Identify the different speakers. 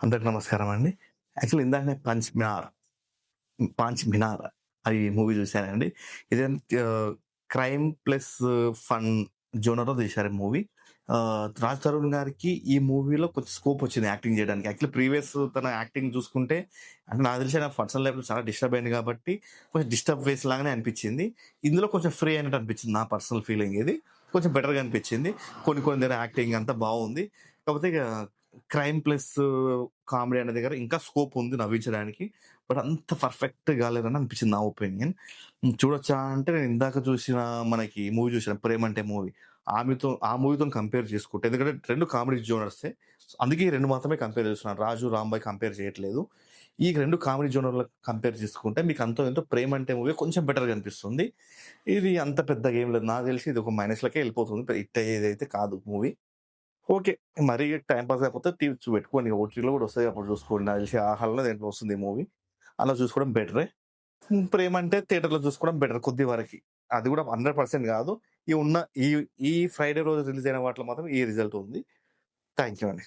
Speaker 1: అందరికి నమస్కారం అండి. యాక్చువల్లీ ఇందాకనే 'పాంచ్ మినార్' అది మూవీ చూశానండి. ఇదేంటి క్రైమ్ ప్లస్ ఫన్ జోనర్‌లో తీశారు ఈ మూవీ. 'రాజ్ తరుణ్' గారికి ఈ మూవీలో కొంచెం స్కోప్ వచ్చింది యాక్టింగ్ చేయడానికి. యాక్చువల్లీ ప్రీవియస్ తన యాక్టింగ్ చూసుకుంటే అంటే నాకు తెలిసి ఆయన పర్సనల్ లైఫ్‌లో చాలా డిస్టర్బ్ అయింది కాబట్టి కొంచెం డిస్టర్బ్ ఫేస్ లాగానే అనిపించింది. ఇందులో కొంచెం ఫ్రీ అయినట్టు అనిపించింది నా పర్సనల్ ఫీలింగ్ ఇది. కొంచెం బెటర్‌గా అనిపించింది. కొన్ని దగ్గర యాక్టింగ్ అంతా బావుంది. కాకపోతే ఇగ క్రైమ్ ప్లస్ కామెడీ అనే దగ్గర ఇంకా స్కోప్ ఉంది నవ్వించడానికి. బట్ అంత పర్ఫెక్ట్ కాలేదని అనిపించింది నా ఒపీనియన్. చూడొచ్చా అంటే నేను ఇందాక చూసిన మనకి మూవీ చూసాను 'ప్రేమంటే' మూవీ. ఆ మూవీతోని కంపేర్ చేసుకుంటే ఎందుకంటే 2 కామెడీ జోనర్సే. అందుకే ఈ 2 మాత్రమే కంపేర్ చేస్తున్నాను. 'రాజు', 'రాంబాయ్' కంపేర్ చేయట్లేదు. ఈ 2 కామెడీ జోనర్‌లో కంపేర్ చేసుకుంటే మీకు అంతో ఎంతో 'ప్రేమంటే' మూవీ కొంచెం బెటర్‌గా అనిపిస్తుంది. ఇది అంత పెద్దగా ఏం లేదు. నాకు తెలిసి ఇది ఒక మైనస్‌లకే ఎళ్ళిపోతుంది. హిట్ అయ్యేదైతే కాదు మూవీ. ఓకే. మరీ టైమ్ పాస్ అయిపోతే పెట్టుకోండి. ఓటీటీలో గూడా వస్తాయి. అప్పుడు చూసుకోండి. నాకు తెలిసి 'ఆహాలో' దేంట్లో వస్తుంది ఈ మూవీ. అలా చూసుకోవడం బెటరే. 'ప్రేమంటే' థియేటర్‌లో చూసుకోవడం బెటర్ కొద్ది వరకి. అది గూడా 100% గాదు. ఈ ఉన్న ఈ ఈ ఫ్రైడే రోజు రిలీజ్ అయిన వాటిలో మాత్రం ఈ రిజల్ట్ ఉంది. థాంక్ యూ అండి.